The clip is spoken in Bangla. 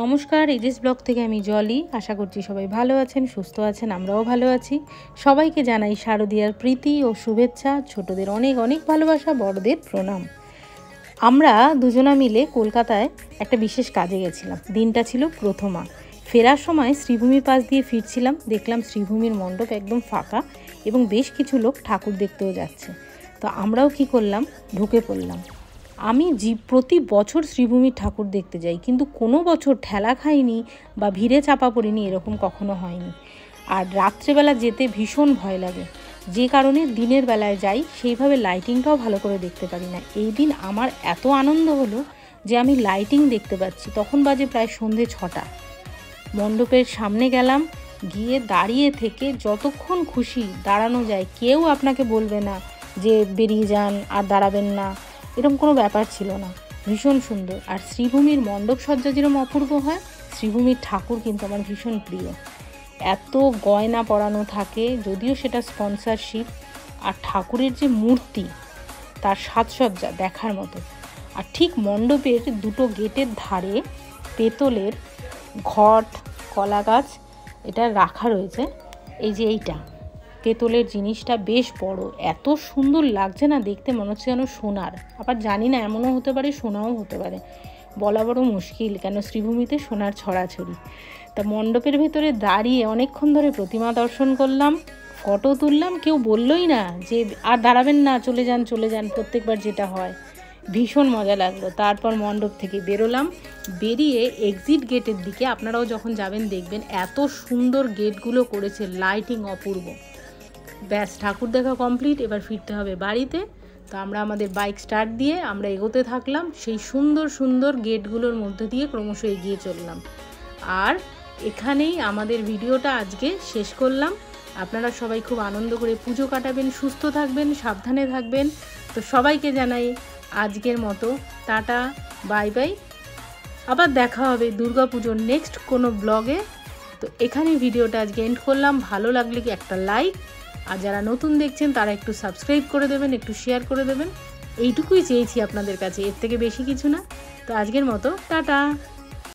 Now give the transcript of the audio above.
নমস্কার, এজেস ব্লগ থেকে আমি জলি। আশা করছি সবাই ভালো আছেন, সুস্থ আছেন, আমরাও ভালো আছি। সবাইকে জানাই শারদীয়ার প্রীতি ও শুভেচ্ছা। ছোটদের অনেক অনেক ভালোবাসা, বড়দের প্রণাম। আমরা দুজনা মিলে কলকাতায় একটা বিশেষ কাজে গেছিলাম। দিনটা ছিল প্রথমা। ফেরার সময় শ্রীভূমির পাশ দিয়ে ফিরছিলাম, দেখলাম শ্রীভূমির মণ্ডপ একদম ফাঁকা এবং বেশ কিছু লোক ঠাকুর দেখতেও যাচ্ছে। তো আমরাও কি করলাম, ঢুকে পড়লাম। আমি প্রতি বছর শ্রীভূমির ঠাকুর দেখতে যাই, কিন্তু কোনো বছর ঠেলা খাইনি বা ভিড়ে চাপা পড়িনি, এরকম কখনো হয়নি। আর রাত্রেবেলা যেতে ভীষণ ভয় লাগে, যে কারণে দিনের বেলায় যাই। সেইভাবে লাইটিংটাও ভালো করে দেখতে পারি না। এই দিন আমার এত আনন্দ হলো যে আমি লাইটিং দেখতে পাচ্ছি। তখন বাজে প্রায় সন্ধে 6টা। মণ্ডপের সামনে গেলাম, গিয়ে দাঁড়িয়ে থেকে যতক্ষণ খুশি দাঁড়ানো যায়, কেউ আপনাকে বলবে না যে বেরিয়ে যান আর দাঁড়াবেন না, এরকম কোনো ব্যাপার ছিল না। ভীষণ সুন্দর। আর শ্রীভূমির মণ্ডপ সজ্জা যেরকম অপূর্ব হয়, শ্রীভূমির ঠাকুর কিন্তু আমার ভীষণ প্রিয়। এত গয়না পরানো থাকে, যদিও সেটা স্পন্সরশিপ। আর ঠাকুরের যে মূর্তি, তার সাজসজ্জা দেখার মতো। আর ঠিক মণ্ডপের দুটো গেটের ধারে পেতলের ঘট, কলা গাছ এটা রাখা রয়েছে। এই যে এইটা পেতলের জিনিসটা বেশ বড়, এত সুন্দর লাগছে না দেখতে, মনে হচ্ছে যেন সোনার। আবার জানি না, এমনও হতে পারে সোনাও হতে পারে, বলা বড় মুশকিল, কেন শ্রীভূমিতে সোনার ছড়াছড়ি। তা মণ্ডপের ভেতরে দাঁড়িয়ে অনেকক্ষণ ধরে প্রতিমা দর্শন করলাম, ফটো তুললাম। কেউ বললই না যে আর দাঁড়াবেন না, চলে যান চলে যান, প্রত্যেকবার যেটা হয়। ভীষণ মজা লাগলো। তারপর মণ্ডপ থেকে বেরোলাম, বেরিয়ে এক্সিট গেটের দিকে, আপনারাও যখন যাবেন দেখবেন এত সুন্দর গেটগুলো করেছে, লাইটিং অপূর্ব। ব্যাস, ঠাকুর দেখা কমপ্লিট। এবার ফিরতে হবে বাড়িতে। তো আমরা আমাদের বাইক স্টার্ট দিয়ে আমরা এগোতে থাকলাম, সেই সুন্দর সুন্দর গেটগুলোর মধ্যে দিয়ে ক্রমশ এগিয়ে চললাম। আর এখানেই আমাদের ভিডিওটা আজকে শেষ করলাম। আপনারা সবাই খুব আনন্দ করে পুজো কাটাবেন, সুস্থ থাকবেন, সাবধানে থাকবেন। তো সবাইকে জানাই আজকের মতো টাটা, বাই বাই। আবার দেখা হবে দুর্গাপুজোর নেক্সট কোনো ব্লগে। তো এখানেই ভিডিওটা আজকে এন্ড করলাম। ভালো লাগলে কি একটা লাইক, আর যারা নতুন দেখছেন তারা একটু সাবস্ক্রাইব করে দেবেন, একটু শেয়ার করে দেবেন। এইটুকুই চেয়েছি আপনাদের কাছে, এর থেকে বেশি কিছু না। তো আজকের মতো টাটা।